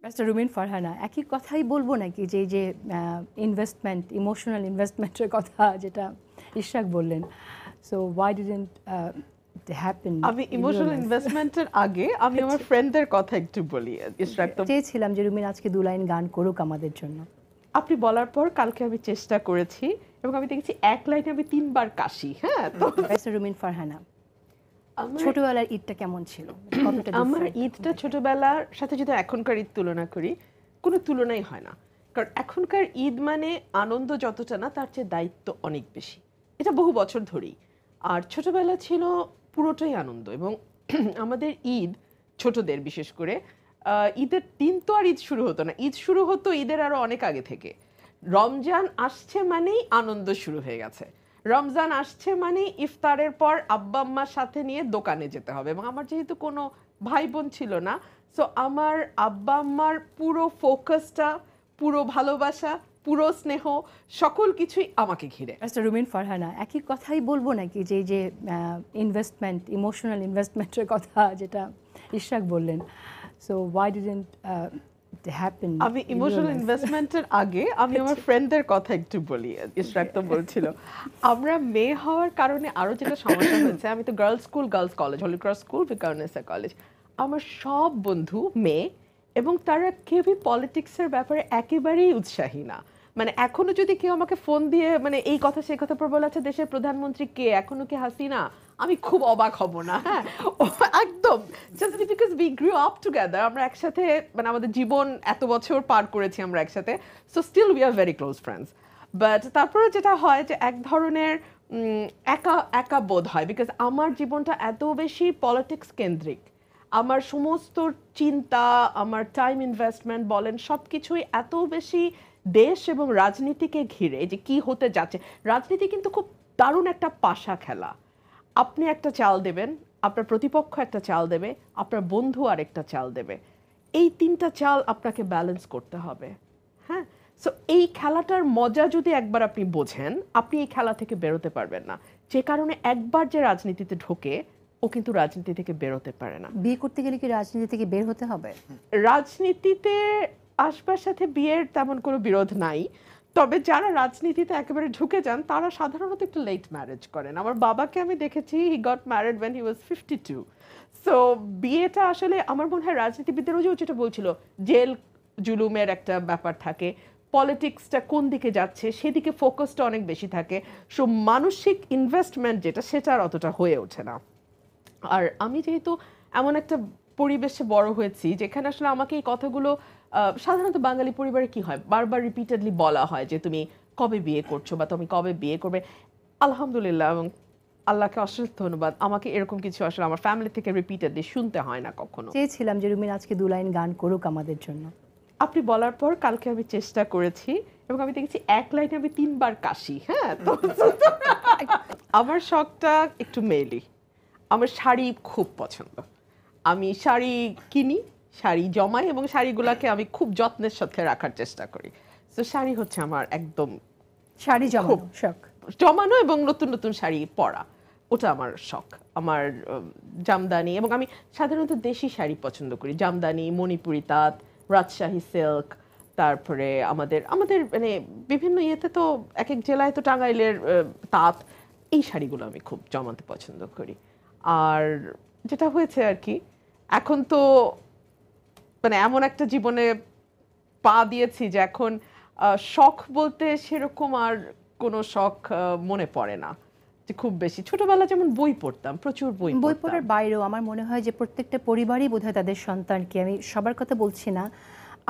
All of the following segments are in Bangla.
মিস্টার রুমিন ফারহানা, একই কথাই বলবো নাকি যে এই যে ইনভেস্টমেন্ট, ইমোশনাল ইনভেস্টমেন্টের কথা যেটা ইশরাক বললেন, সো ওয়াই ডিডন্ট হ্যাপেন? আমি ইমোশনাল ইনভেস্টমেন্টের আগে আমি আমার ফ্রেন্ডদের কথা একটু বলি। ইশরাক তো চেয়েছিলাম যে রুমিন আজকে 2 লাইন গান করুক আমাদের জন্য। আপনি বলার পর কালকে আমি চেষ্টা করেছি এবং আমি দেখেছি এক লাইনে আমি 3 বার কাশি। হ্যাঁ, তো মিস্টার রুমিন ফারহানা, ছোটবেলার ঈদটা কেমন ছিল? কতটা আমার different? ঈদটা ছোটবেলার সাথে যদি এখনকার ঈদ তুলনা করি, কোনো তুলনাই হয় না। কারণ এখনকার ঈদ মানে আনন্দ যতটা না, তার চেয়ে দায়িত্ব অনেক বেশি। এটা বহু বছর ধরেই। আর ছোটবেলা ছিল পুরোটাই আনন্দ এবং আমাদের ঈদ, ছোটদের বিশেষ করে ঈদের দিন তো আর ঈদ শুরু হতো না, ঈদ শুরু হতো ঈদের আরো অনেক আগে থেকে। রমজান আসছে মানেই আনন্দ শুরু হয়ে গেছে। রমজান আসছে মানে ইফতারের পর আব্বা আম্মার সাথে নিয়ে দোকানে যেতে হবে এবং আমার যেহেতু কোনো ভাই বোন ছিল না, সো আমার আব্বা আম্মার পুরো ফোকাসটা, পুরো ভালোবাসা, পুরো স্নেহ সকল কিছুই আমাকে ঘিরে। মিস্টার রুমিন ফারহানা, একই কথাই বলবো নাকি যে এই যে ইনভেস্টমেন্ট, ইমোশনাল ইনভেস্টমেন্টের কথা যেটা ইশরাক বললেন, সো ওয়াই ডিডন্ট হ্যাপেন? আমি ইমোশনাল ইনভেস্টমেন্টের আগে আমি আমার ফ্রেন্ডদের কথা একটু বলি। ইশরাক তো বলছিল আমরা মেয়ে হওয়ার কারণে আরো যেটা সমস্যা হয়েছে, আমি তো girls school, girls college, Holy Cross school, Viqarunnisa college, আমার সব বন্ধু মেয়ে এবং তারা কেউই পলিটিক্সের ব্যাপারে একেবারেই উৎসাহী না। মানে এখনো যদি কেউ আমাকে ফোন দিয়ে মানে এই কথা সেই কথা পর বলে, আচ্ছা দেশের প্রধানমন্ত্রী কে, এখনো কি হাসিনা, আমি খুব অবাক হব না। হ্যাঁ, একদম, just because we grew up together, আমরা একসাথে মানে আমাদের জীবন এত বছর পার করেছি আমরা একসাথে, so still we are very close friends. But তারপরে যেটা হয় যে এক ধরনের একা একা বোধ হয়, বিকজ আমার জীবনটা এত বেশি পলিটিক্স কেন্দ্রিক, আমার সমস্ত চিন্তা, আমার টাইম ইনভেস্টমেন্ট বলেন, সব কিছুই এত বেশি দেশ এবং রাজনীতিকে ঘিরে যে কি হতে যাচ্ছে। রাজনীতি কিন্তু খুব দারুণ একটা পাশা খেলা। আপনি একটা চাল দেবেন, আপনার প্রতিপক্ষ একটা চাল দেবে, আপনার বন্ধু আর একটা চাল দেবে, এই 3টা চাল আপনাকে ব্যালেন্স করতে হবে। হ্যাঁ, সো এই খেলাটার মজা যদি একবার আপনি বোঝেন, আপনি এই খেলা থেকে বেরোতে পারবেন না। যে কারণে একবার যে রাজনীতিতে ঢোকে, ও কিন্তু রাজনীতি থেকে বেরোতে পারে না। বিয়ে করতে গেলে কি রাজনীতি থেকে বের হতে হবে? রাজনীতিতে আসবার সাথে বিয়ের তেমন কোনো বিরোধ নাই, তবে যারা রাজনীতিতে একেবারে ঢুকে যান তারা সাধারণত একটু লেট ম্যারেজ করেন। আমার বাবাকে আমি দেখেছি, he got married when he was 52। So বিয়েটা আসলে আমার মনে হয় রাজনীতিবিদদের ওই যেটা বলছিল, জেল জুলুমের একটা ব্যাপার থাকে, পলিটিক্সটা কোন দিকে যাচ্ছে সেদিকে ফোকাসটা অনেক বেশি থাকে, সো মানসিক ইনভেস্টমেন্ট যেটা সেটা আর অতটা হয়ে ওঠে না। আর আমি যেহেতু এমন একটা পরিবেশে বড় হয়েছি যেখানে আসলে আমাকে এই কথাগুলো সাধারণত বাঙালি পরিবারে কি হয়, বারবার রিপিটেডলি বলা হয় যে তুমি কবে বিয়ে করছো বা তুমি কবে বিয়ে করবে। আলহামদুলিল্লাহ এবং আল্লাহকে অশেষ ধন্যবাদ, আমাকে এরকম কিছু আসলে আমার ফ্যামিলি থেকে রিপিটেডলি শুনতে হয় না কখনো। চেয়েছিলাম যে রুমিন আজকে 2 লাইন গান করুক আমাদের জন্য। আপনি বলার পর কালকে আমি চেষ্টা করেছি এবং আমি দেখেছি এক লাইনে আমি 3 বার কাশি। হ্যাঁ, তো আমার শখটা একটু মেলি, আমার শাড়ি খুব পছন্দ, আমি শাড়ি কিনি, শাড়ি জমাই এবং শাড়িগুলোকে আমি খুব যত্নের সাথে রাখার চেষ্টা করি। তো শাড়ি হচ্ছে আমার একদম শাড়ি জমানো শখ, জমানো এবং নতুন নতুন শাড়ি পরা, ওটা আমার শখ। আমার জামদানি, এবং আমি সাধারণত দেশি শাড়ি পছন্দ করি, জামদানি, মণিপুরি তাঁত, রাজশাহী সিল্ক, তারপরে আমাদের আমাদের মানে বিভিন্ন ইয়েতে তো এক এক জেলায় তো টাঙ্গাইলের তাঁত, এই শাড়িগুলো আমি খুব জমাতে পছন্দ করি। আর যেটা হয়েছে আর কি, এখন তো মানে এমন একটা জীবনে পা দিয়েছি যে এখন শখ বলতে সেরকম আর কোনো শখ মনে পড়ে না যে খুব বেশি। ছোটবেলা যেমন বই পড়তাম, প্রচুর বই বই পড়তাম। পড়ার বাইরেও আমার মনে হয় যে প্রত্যেকটা পরিবারই বোধহয় তাদের সন্তানকে, আমি সবার কথা বলছি না,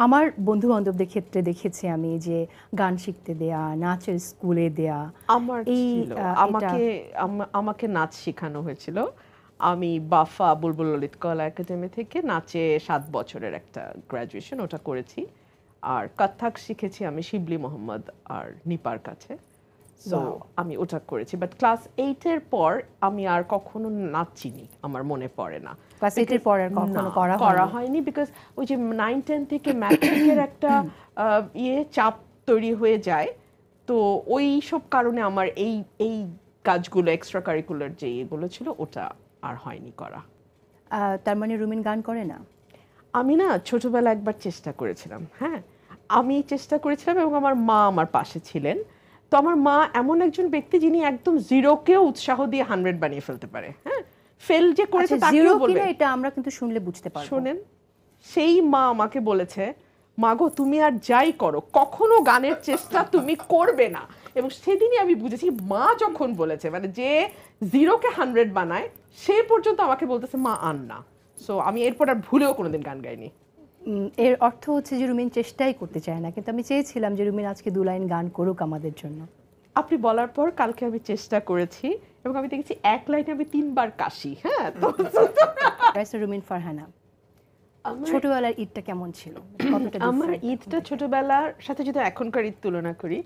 আমার বন্ধু বান্ধবদের ক্ষেত্রে দেখেছি আমি যে গান শিখতে দেয়া, নাচের স্কুলে দেয়া। আমার এই ছিল, আমাকে নাচ শেখানো হয়েছিল। আমি বাফা বুলবুল ললিত কলা একাডেমি থেকে নাচে 7 বছরের একটা গ্র্যাজুয়েশন ওটা করেছি। আর কত্থক শিখেছি আমি শিবলি মোহাম্মদ আর নিপার কাছে, সো আমি ওটা করেছি। বাট ক্লাস 8-এর পর আমি আর কখনো নাচিনি, আমার মনে পড়ে না। ক্লাস 8-এর পর আর কখনো করা হয়নি, বিকজ ওই যে 9-10 থেকে ম্যাট্রিকের একটা চাপ তৈরি হয়ে যায়, তো ওই সব কারণে আমার এই এই কাজগুলো, এক্সট্রা কারিকুলার যে এগুলো ছিল, ওটা আর হয়নি করা। তার মানে রুমিন গান করে না? আমি না ছোটবেলা একবার চেষ্টা করেছিলাম, হ্যাঁ আমি চেষ্টা করেছিলাম এবং আমার মা আমার পাশে ছিলেন। তো আমার মা এমন একজন ব্যক্তি যিনি একদম জিরোকেও উৎসাহ দিয়ে 100 বানিয়ে ফেলতে পারে, হ্যাঁ ফেল যে করেছে আচ্ছা, তাকেও জিরো বলবে। কিনা এটা আমরা কিন্তু শুনলে বুঝতে পারবো। শোনেন, সেই মা আমাকে বলেছে, মাগো তুমি আর যাই করো কখনো গানের চেষ্টা তুমি করবে না। এবং সেদিনই আমি বুঝেছি মা যখন বলেছে, মানে যে জিরোকে 100 বানায় সে পর্যন্ত আমাকে বলতেছে মা আন না। সো আমি এরপর আর ভুলেও কোনোদিন গান গাইনি। এর অর্থ হচ্ছে যে রুমিন চেষ্টাই করতে চায় না, কিন্তু আমি চেয়েছিলাম যে রুমিন আজকে 2 লাইন গান করুক আমাদের জন্য। আপনি বলার পর কালকে আমি চেষ্টা করেছি এবং আমি দেখেছি এক লাইনে আমি 3 বার কাশি। হ্যাঁ তো রুমিন ফারহানা, ছোটবেলার ঈদটা কেমন ছিল? কতটা আমার different? ঈদটা ছোটবেলার সাথে যদি এখনকার ঈদ তুলনা করি,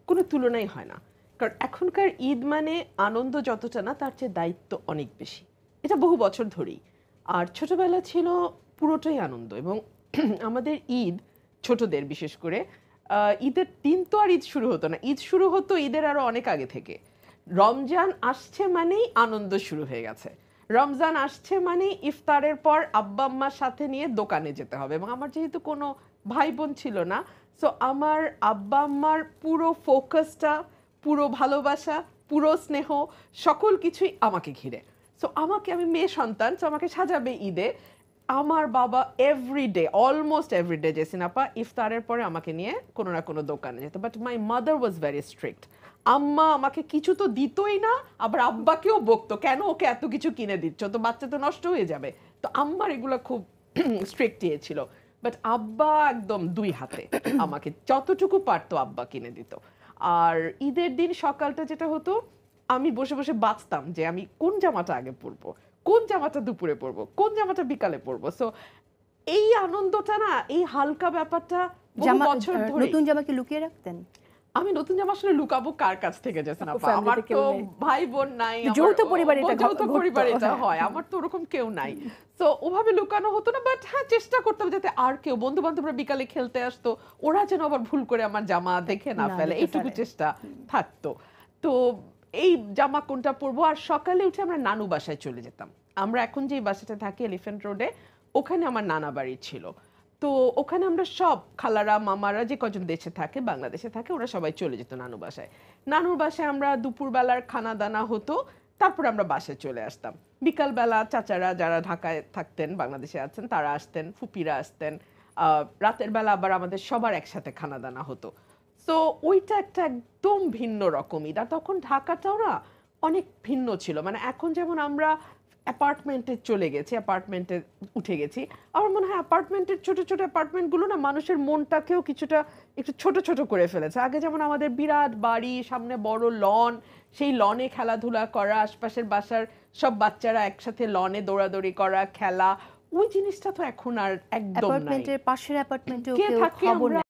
কোনো তুলনাই হয় না। কারণ এখনকার ঈদ মানে আনন্দ যতটা না, তার চেয়ে দায়িত্ব অনেক বেশি। এটা বহু বছর ধরেই। আর ছোটবেলা ছিল পুরোটাই আনন্দ। এবং আমাদের ঈদ, ছোটদের বিশেষ করে ঈদের দিন তো আর ঈদ শুরু হতো না, ঈদ শুরু হতো ঈদের আরো অনেক আগে থেকে। রমজান আসছে মানেই আনন্দ শুরু হয়ে গেছে। রমজান আসছে মানে ইফতারের পর আব্বা আম্মার সাথে নিয়ে দোকানে যেতে হবে। এবং আমার যেহেতু কোনো ভাই বোন ছিল না, সো আমার আব্বা আম্মার পুরো ফোকাসটা, পুরো ভালোবাসা, পুরো স্নেহ সকল কিছুই আমাকে ঘিরে। সো আমি মেয়ে সন্তান, সো আমাকে সাজাবে ঈদে। আমার বাবা এভরিডে, অলমোস্ট এভরিডে জেসিন আপা ইফতারের পরে আমাকে নিয়ে কোনো না কোনো দোকানে যেত। But my mother was very strict. আম্মা আমাকে কিছু তো দিতই না, আবার আব্বাকেও বকতো, কেন ওকে এত কিছু কিনে দিচ্ছ, তো বাচ্চা তো নষ্ট হয়ে যাবে। তো আম্মার এগুলো খুব স্ট্রিক্ট ছিল। বাট আব্বা একদম 2 হাতে আমাকে যতটুকু পারতো আব্বা কিনে দিত। আর ঈদের দিন সকালটা যেটা হতো, আমি বসে বসে বাঁচতাম যে আমি কোন জামাটা আগে পরবো, কোন জামাটা দুপুরে পরবো, কোন জামাটা বিকালে পরবো। সো এই আনন্দটা না, এই হালকা ব্যাপারটা বহু বছর ধরে। নতুন জামা কি লুকিয়ে রাখতেন? আমি নতুন জামা আসলে লুকাবো কার কাছ থেকে যেছেন আপা? আমার Family তে কেউ তো নেই। ভাই বোন নাই, যৌথ পরিবারে এটা যৌথ ঘটতো, পরিবারে এটা হ্যাঁ। হয়, আমার তো ওরকম কেউ নাই। তো ওভাবে লুকানো হতো না। বাট হ্যাঁ, চেষ্টা করতাম যাতে আর কেউ, বন্ধু বান্ধবরা বিকালে খেলতে আসতো, ওরা যেন আবার ভুল করে আমার জামা দেখে না না ফেলে, দেখে এইটুকু ফেলে। চেষ্টা থাকতো। তো এই জামা কোনটা পরবো। আর সকালে উঠে আমরা নানু বাসায় চলে যেতাম। আমরা এখন যে বাসাটা থাকি এলিফ্যান্ট রোডে, ওখানে আমার নানা বাড়ি ছিল। তো ওখানে আমরা সব খালারা মামারা যে কজন দেশে থাকে, বাংলাদেশে থাকে, ওরা সবাই চলে যেত নানু বাসায়। নানুর বাসায় আমরা দুপুরবেলার খানা দানা হতো, তারপর আমরা বাসায় চলে আসতাম। বিকালবেলা চাচারা যারা ঢাকায় থাকতেন, বাংলাদেশে আছেন, তারা আসতেন, ফুপিরা আসতেন। রাতের বেলা আবার আমাদের সবার একসাথে খানা দানা হতো। তো ওইটা একটা একদম ভিন্ন রকম ঈদ। আর তখন ঢাকাটাও না অনেক ভিন্ন ছিল। মানে এখন যেমন আমরা অ্যাপার্টমেন্টে চলে গেছি, অ্যাপার্টমেন্টে উঠে গেছি, আমার মনে হয় অ্যাপার্টমেন্টের ছোট ছোট অ্যাপার্টমেন্টগুলো না মানুষের মনটাকেও কিছুটা একটু ছোট ছোট করে ফেলেছে। আগে যেমন আমাদের বিরাট বাড়ি, সামনে বড় লন, সেই লনে খেলাধুলা করা, আশপাশের বাসার সব বাচ্চারা একসাথে লনে দৌড়াদৌড়ি করা, খেলা, ওই জিনিসটা তো এখন আর একদম নাই। অ্যাপার্টমেন্টের পাশের অ্যাপার্টমেন্টেও কে কেউ থাকে খবর আমরা